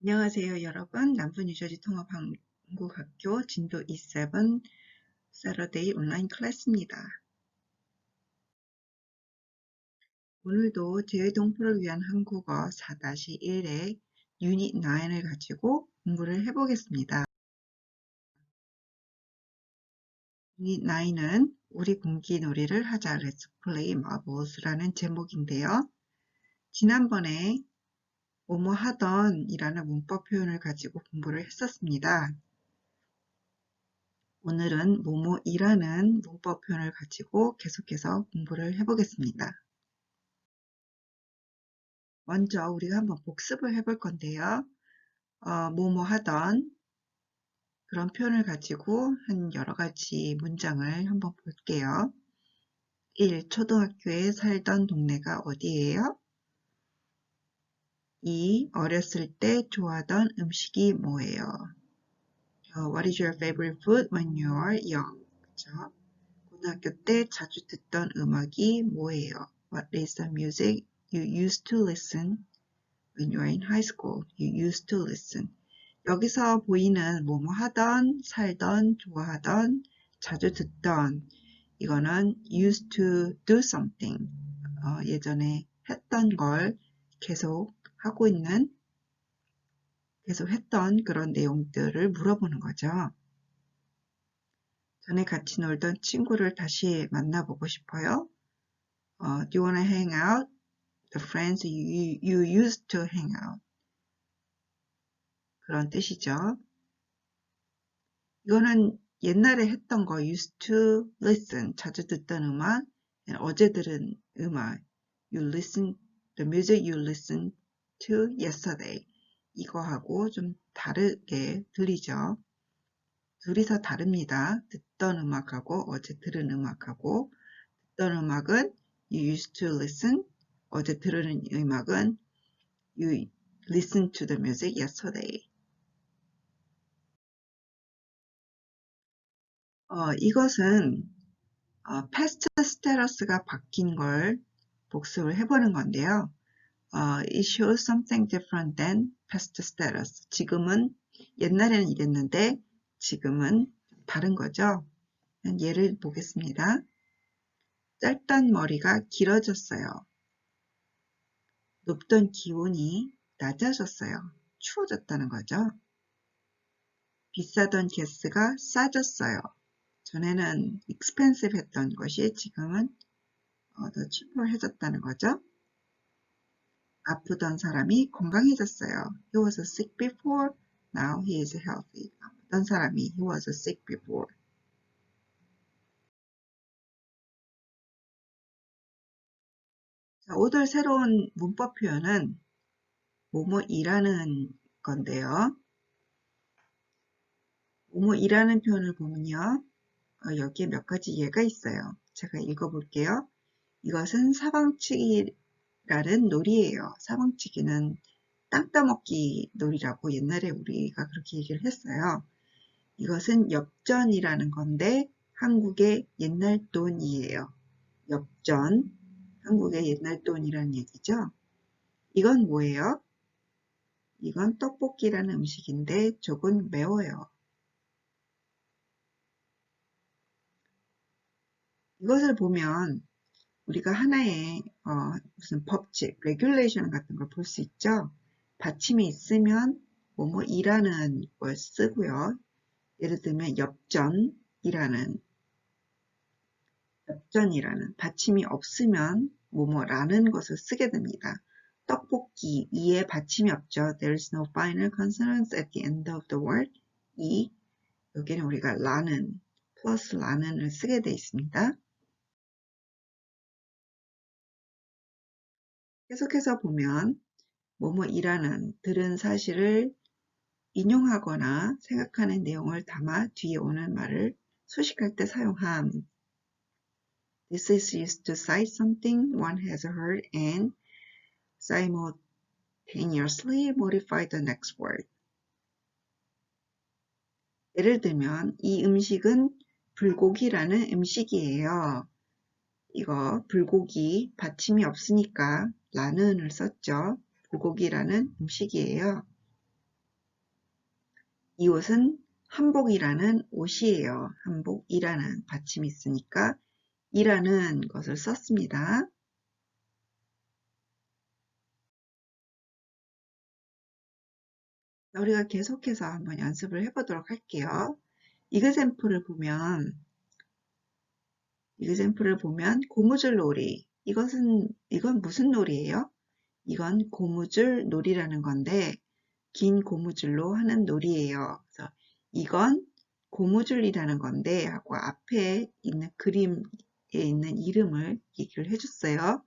안녕하세요, 여러분. 남부뉴저지 통합한국학교 진도 E7 Saturday 온라인 클래스입니다. 오늘도 제외동포를 위한 한국어 4-1의 유닛 9을 가지고 공부를 해보겠습니다. 유닛 9은 우리 공기놀이를 하자 Let's Play Marbles라는 제목인데요. 지난번에 뭐뭐 하던 이라는 문법 표현을 가지고 공부를 했었습니다. 오늘은 뭐뭐이라는 문법 표현을 가지고 계속해서 공부를 해보겠습니다. 먼저 우리가 한번 복습을 해볼 건데요. 뭐뭐 하던 그런 표현을 가지고 한 여러 가지 문장을 한번 볼게요. 1. 초등학교에 살던 동네가 어디예요? 2. 어렸을 때 좋아하던 음식이 뭐예요? What is your favorite food when you are young? 그렇죠? 고등학교 때 자주 듣던 음악이 뭐예요? What is the music you used to listen when you were in high school? You used to listen. 여기서 보이는 뭐뭐 하던, 살던, 좋아하던, 자주 듣던 이거는 used to do something. 예전에 했던 걸 계속 하고 있는, 계속 했던 그런 내용들을 물어보는 거죠. 전에 같이 놀던 친구를 다시 만나보고 싶어요. Do you want to hang out? The friends you used to hang out. 그런 뜻이죠. 이거는 옛날에 했던 거 used to listen, 자주 듣던 음악, 어제 들은 음악, you listen, the music you listened to yesterday. 이거하고 좀 다르게 들리죠. 둘이서 다릅니다. 듣던 음악하고 어제 들은 음악하고 듣던 음악은 you used to listen, 어제 들은 음악은 you listened to the music yesterday. 이것은 past status가 바뀐 걸 복습을 해보는 건데요. It shows something different than past status. 지금은 옛날에는 이랬는데 지금은 다른 거죠. 예를 보겠습니다. 짧던 머리가 길어졌어요. 높던 기온이 낮아졌어요. 추워졌다는 거죠. 비싸던 가스가 싸졌어요. 전에는 expensive 했던 것이 지금은 더 cheaper해졌다는 거죠. 아프던 사람이 건강해졌어요. He was sick before, now he is healthy. 아프던 사람이 he was sick before. 자, 오늘 새로운 문법 표현은 뭐뭐이라는 건데요. 뭐뭐이라는 표현을 보면요. 여기에 몇 가지 예가 있어요. 제가 읽어볼게요. 이것은 사방치기라는 놀이예요. 사방치기는 땅 따먹기 놀이라고 옛날에 우리가 그렇게 얘기를 했어요. 이것은 엽전이라는 건데 한국의 옛날 돈이에요. 엽전, 한국의 옛날 돈이라는 얘기죠. 이건 뭐예요? 이건 떡볶이라는 음식인데 조금 매워요. 이것을 보면 우리가 하나의 무슨 법칙, 레귤레이션 같은 걸 볼 수 있죠. 받침이 있으면 뭐뭐이라는 걸 쓰고요. 예를 들면 엽전이라는 받침이 없으면 뭐뭐라는 것을 쓰게 됩니다. 떡볶이, 이에 받침이 없죠. There is no final consonants at the end of the word. 이, 여기는 우리가 라는, 플러스 라는을 쓰게 되어 있습니다. 계속해서 보면 뭐뭐이라는 들은 사실을 인용하거나 생각하는 내용을 담아 뒤에 오는 말을 수식할 때 사용함. This is used to cite something one has heard and simultaneously modify the next word. 예를 들면 이 음식은 불고기라는 음식이에요. 이거 불고기 받침이 없으니까 라는을 썼죠. 불고기라는 음식이에요. 이 옷은 한복이라는 옷이에요. 한복이라는 받침이 있으니까 이라는 것을 썼습니다. 우리가 계속해서 한번 연습을 해보도록 할게요. 이그샘플을 보면 고무줄 놀이. 이건 무슨 놀이예요? 이건 고무줄 놀이라는 건데 긴 고무줄로 하는 놀이예요. 그래서 이건 고무줄이라는 건데 하고 앞에 있는 그림에 있는 이름을 얘기를 해줬어요.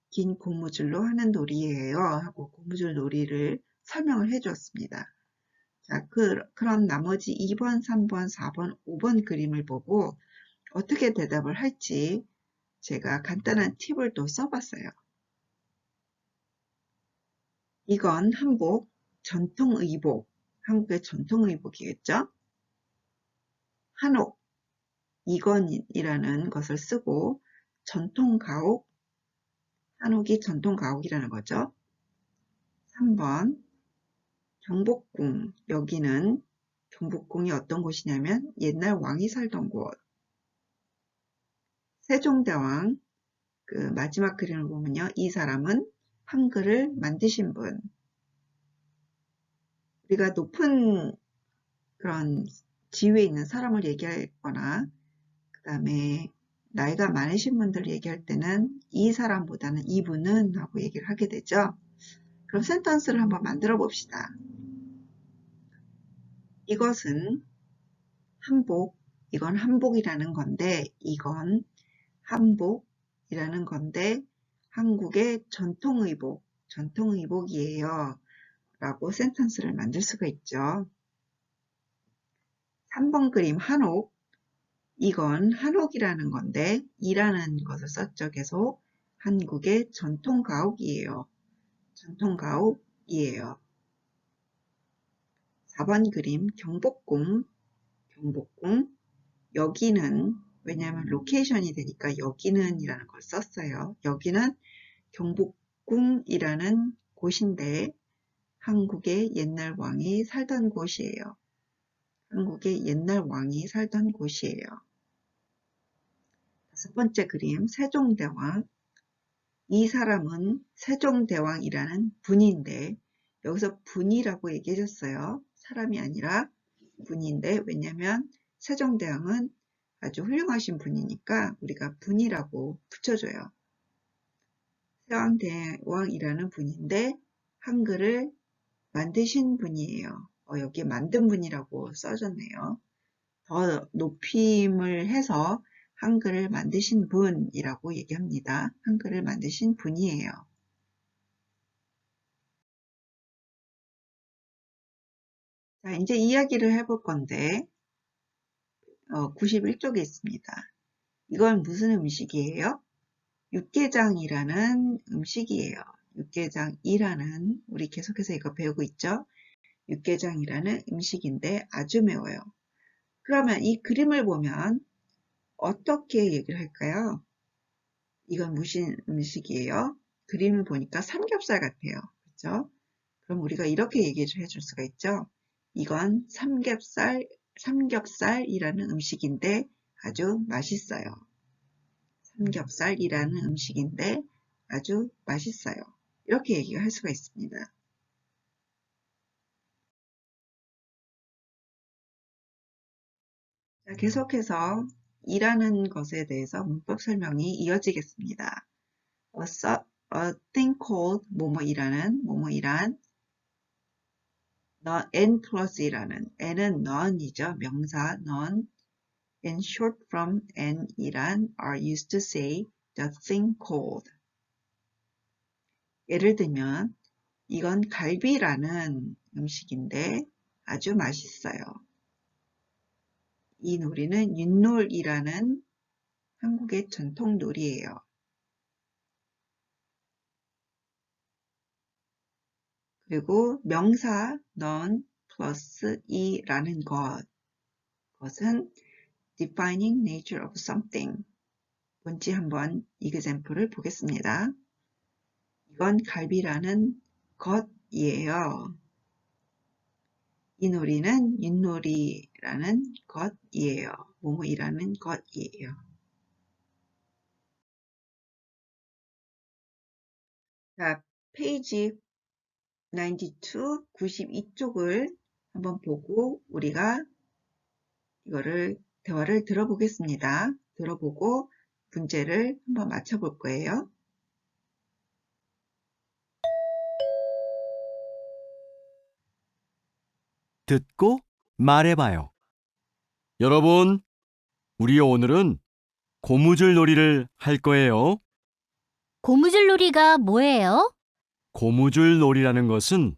긴 고무줄로 하는 놀이예요 하고 고무줄 놀이를 설명을 해주었습니다. 자, 그럼 나머지 2번, 3번, 4번, 5번 그림을 보고 어떻게 대답을 할지 제가 간단한 팁을 또 써봤어요. 이건 한복, 전통의복, 한국의 전통의복이겠죠? 한옥, 이건이라는 것을 쓰고 전통가옥, 한옥이 전통가옥이라는 거죠. 3번, 경복궁, 여기는 경복궁이 어떤 곳이냐면 옛날 왕이 살던 곳. 세종대왕, 그 마지막 그림을 보면요. 이 사람은 한글을 만드신 분. 우리가 높은 그런 지위에 있는 사람을 얘기하거나 그 다음에 나이가 많으신 분들 얘기할 때는 이 사람보다는 이분은 하고 얘기를 하게 되죠. 그럼 센턴스를 한번 만들어 봅시다. 이것은 한복, 이건 한복이라는 건데 이건 한복이라는 건데 한국의 전통의복이에요. 라고 센턴스를 만들 수가 있죠. 3번 그림 한옥, 이건 한옥이라는 건데 이라는 것을 썼죠. 계속 한국의 전통가옥이에요. 전통가옥이에요. 4번 그림 경복궁, 여기는 왜냐하면 로케이션이 되니까 여기는 이라는 걸 썼어요. 여기는 경복궁이라는 곳인데 한국의 옛날 왕이 살던 곳이에요. 한국의 옛날 왕이 살던 곳이에요. 5번째 그림 세종대왕, 이 사람은 세종대왕이라는 분인데 여기서 분이라고 얘기해 줬어요. 사람이 아니라 분인데 왜냐하면 세종대왕은 아주 훌륭하신 분이니까 우리가 분이라고 붙여줘요. 세왕대왕이라는 분인데 한글을 만드신 분이에요. 여기에 만든 분이라고 써졌네요. 더 높임을 해서 한글을 만드신 분이라고 얘기합니다. 한글을 만드신 분이에요. 자, 이제 이야기를 해볼 건데 91쪽에 있습니다. 이건 무슨 음식이에요? 육개장이라는 음식이에요. 육개장이라는 우리 계속해서 이거 배우고 있죠? 육개장이라는 음식인데 아주 매워요. 그러면 이 그림을 보면 어떻게 얘기를 할까요? 이건 무슨 음식이에요? 그림을 보니까 삼겹살 같아요. 그렇죠? 그럼 우리가 이렇게 얘기해 줄 수가 있죠? 이건 삼겹살이라는 음식인데 아주 맛있어요. 삼겹살이라는 음식인데 아주 맛있어요. 이렇게 얘기를 할 수가 있습니다. 자, 계속해서 이라는 것에 대해서 문법 설명이 이어지겠습니다. A thing called 뭐뭐이란 n 플러스 이라는 n은 none이죠. 명사 none and short from n이란 are used to say the thing called. 예를 들면 이건 갈비라는 음식인데 아주 맛있어요. 이 놀이는 윷놀이라는 한국의 전통 놀이예요. 그리고 명사 none 플러스 이라는 것은 defining nature of something. 뭔지 한번 example을 보겠습니다. 이건 갈비라는 것이에요. 이 놀이는 윷놀이라는 것이에요. 뭐뭐이라는 것이에요. 자, 페이지 92, 92쪽을 한번 보고 우리가 이거를 대화를 들어보겠습니다. 들어보고 문제를 한번 맞춰볼 거예요. 듣고 말해봐요. 여러분, 우리 오늘은 고무줄 놀이를 할 거예요. 고무줄 놀이가 뭐예요? 고무줄 놀이라는 것은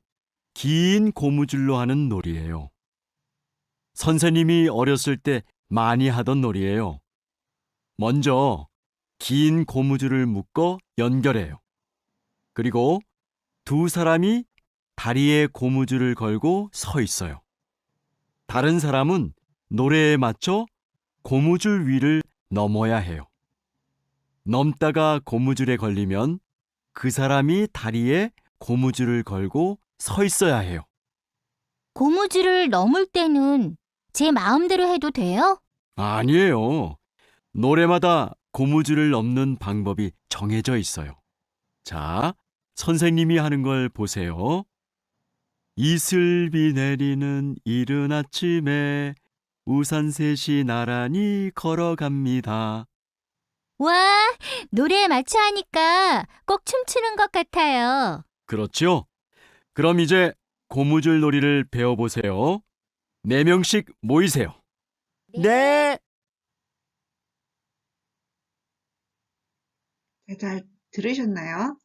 긴 고무줄로 하는 놀이예요. 선생님이 어렸을 때 많이 하던 놀이예요. 먼저 긴 고무줄을 묶어 연결해요. 그리고 두 사람이 다리에 고무줄을 걸고 서 있어요. 다른 사람은 노래에 맞춰 고무줄 위를 넘어야 해요. 넘다가 고무줄에 걸리면 그 사람이 다리에 고무줄을 걸고 서 있어야 해요. 고무줄을 넘을 때는 제 마음대로 해도 돼요? 아니에요. 노래마다 고무줄을 넘는 방법이 정해져 있어요. 자, 선생님이 하는 걸 보세요. 이슬비 내리는 이른 아침에 우산 셋이 나란히 걸어갑니다. 와, 노래에 맞춰 하니까 꼭 춤추는 것 같아요. 그렇죠? 그럼 이제 고무줄 놀이를 배워보세요. 4명씩 모이세요. 네. 잘 들으셨나요?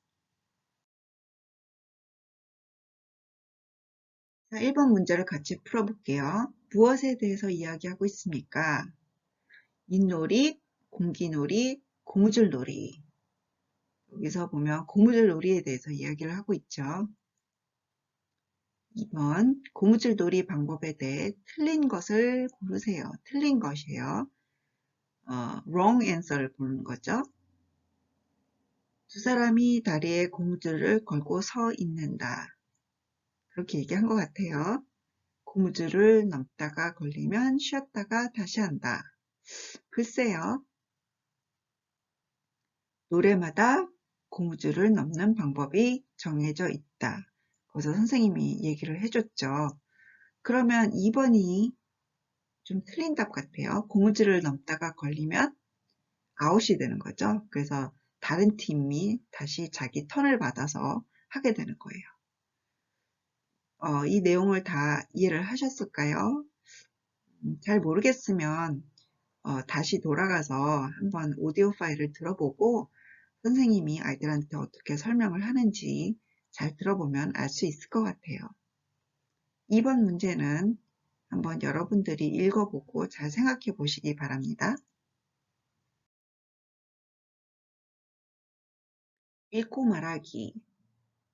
자, 1번 문제를 같이 풀어볼게요. 무엇에 대해서 이야기하고 있습니까? 윷놀이, 공기놀이, 고무줄놀이. 여기서 보면 고무줄놀이에 대해서 이야기를 하고 있죠. 2번 고무줄놀이 방법에 대해 틀린 것을 고르세요. 틀린 것이에요. wrong answer를 고르는 거죠. 두 사람이 다리에 고무줄을 걸고 서 있는다. 그렇게 얘기한 것 같아요. 고무줄을 넘다가 걸리면 쉬었다가 다시 한다. 글쎄요. 노래마다 고무줄을 넘는 방법이 정해져 있다. 거기서 선생님이 얘기를 해줬죠. 그러면 2번이 좀 틀린 답 같아요. 고무줄을 넘다가 걸리면 아웃이 되는 거죠. 그래서 다른 팀이 다시 자기 턴을 받아서 하게 되는 거예요. 이 내용을 다 이해를 하셨을까요? 잘 모르겠으면 다시 돌아가서 한번 오디오 파일을 들어보고 선생님이 아이들한테 어떻게 설명을 하는지 잘 들어보면 알 수 있을 것 같아요. 2번 문제는 한번 여러분들이 읽어보고 잘 생각해 보시기 바랍니다. 읽고 말하기.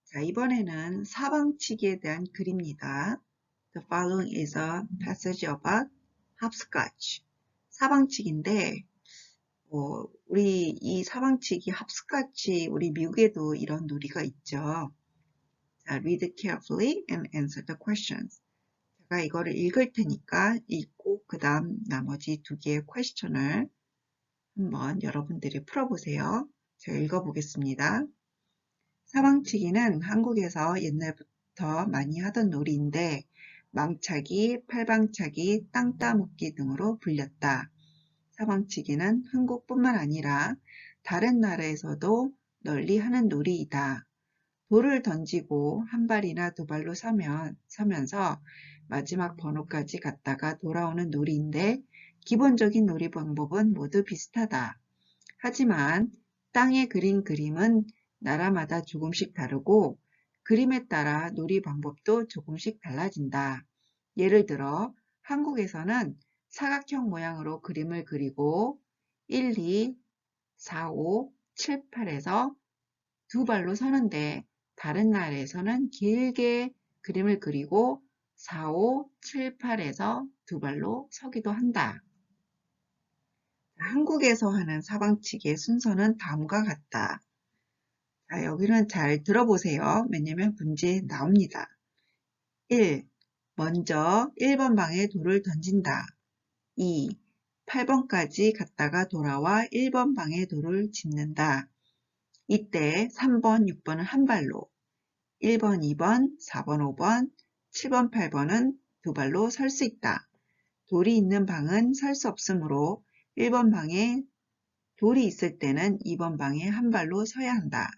자, 이번에는 사방치기에 대한 글입니다. The following is a passage about hopscotch. 사방치기인데 우리 이 사방치기 합스카치 우리 미국에도 이런 놀이가 있죠. 자, read carefully and answer the questions. 제가 이거를 읽을 테니까 읽고 그 다음 나머지 두 개의 퀘스천을 한번 여러분들이 풀어보세요. 제가 읽어보겠습니다. 사방치기는 한국에서 옛날부터 많이 하던 놀이인데 망차기, 팔방차기, 땅 따먹기 등으로 불렸다. 사방치기는 한국뿐만 아니라 다른 나라에서도 널리 하는 놀이이다. 돌을 던지고 한 발이나 두 발로 서면서 마지막 번호까지 갔다가 돌아오는 놀이인데 기본적인 놀이 방법은 모두 비슷하다. 하지만 땅에 그린 그림은 나라마다 조금씩 다르고 그림에 따라 놀이 방법도 조금씩 달라진다. 예를 들어 한국에서는 사각형 모양으로 그림을 그리고 1, 2, 4, 5, 7, 8에서 두 발로 서는데 다른 나라에서는 길게 그림을 그리고 4, 5, 7, 8에서 두 발로 서기도 한다. 한국에서 하는 사방치기의 순서는 다음과 같다. 자, 여기는 잘 들어보세요. 왜냐면 문제에 나옵니다. 1. 먼저 1번 방에 돌을 던진다. 2. 8번까지 갔다가 돌아와 1번 방에 돌을 짚는다. 이때 3번, 6번은 한 발로, 1번, 2번, 4번, 5번, 7번, 8번은 두 발로 설 수 있다. 돌이 있는 방은 설 수 없으므로 1번 방에 돌이 있을 때는 2번 방에 한 발로 서야 한다.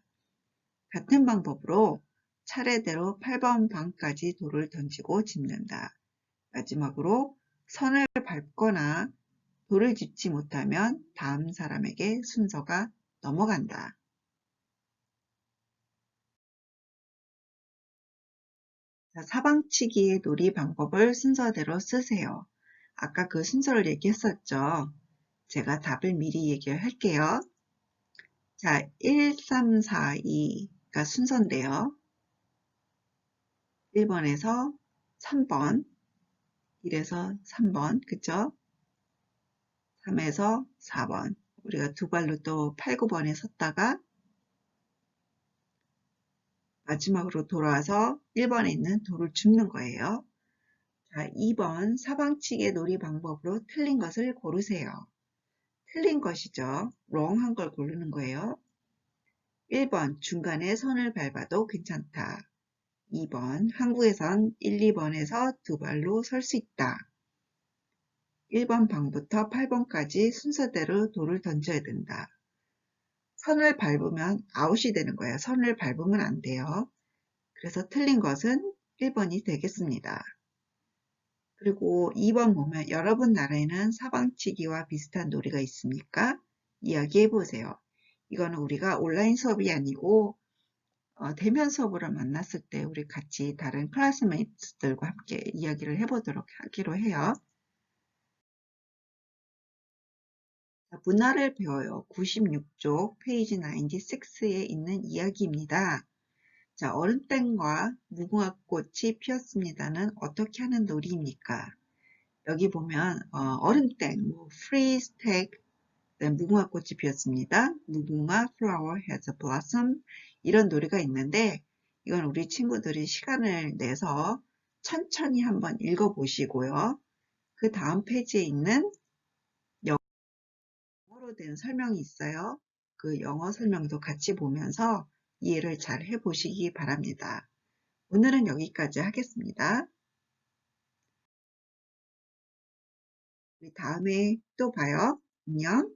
같은 방법으로 차례대로 8번 방까지 돌을 던지고 짚는다. 마지막으로 선을 밟거나 돌을 짚지 못하면 다음 사람에게 순서가 넘어간다. 자, 사방치기의 놀이 방법을 순서대로 쓰세요. 아까 그 순서를 얘기했었죠. 제가 답을 미리 얘기를 할게요. 자, 1, 3, 4, 2가 순서인데요. 1번에서 3번, 1에서 3번, 그쵸? 3에서 4번. 우리가 두 발로 또 8, 9번에 섰다가 마지막으로 돌아와서 1번에 있는 돌을 줍는 거예요. 자, 2번 사방치기 놀이 방법으로 틀린 것을 고르세요. 틀린 것이죠. wrong 한 걸 고르는 거예요. 1번 중간에 선을 밟아도 괜찮다. 2번 한국에선 1, 2번에서 두 발로 설 수 있다. 1번 방부터 8번까지 순서대로 돌을 던져야 된다. 선을 밟으면 아웃이 되는 거예요. 선을 밟으면 안 돼요. 그래서 틀린 것은 1번이 되겠습니다. 그리고 2번 보면 여러분 나라에는 사방치기와 비슷한 놀이가 있습니까? 이야기해 보세요. 이거는 우리가 온라인 수업이 아니고 대면 수업으로 만났을 때 우리 같이 다른 클래스메이트들과 함께 이야기를 해보도록 하기로 해요. 자, 문화를 배워요. 96쪽 페이지 96에 있는 이야기입니다. 자, 얼음땡과 무궁화꽃이 피었습니다는 어떻게 하는 놀이입니까? 여기 보면 얼음땡, freeze tag, 무궁화꽃이 피었습니다. 무궁화 flower has blossomed 이런 놀이가 있는데 이건 우리 친구들이 시간을 내서 천천히 한번 읽어보시고요. 그 다음 페이지에 있는 영어로 된 설명이 있어요. 그 영어 설명도 같이 보면서 이해를 잘 해보시기 바랍니다. 오늘은 여기까지 하겠습니다. 우리 다음에 또 봐요. 안녕.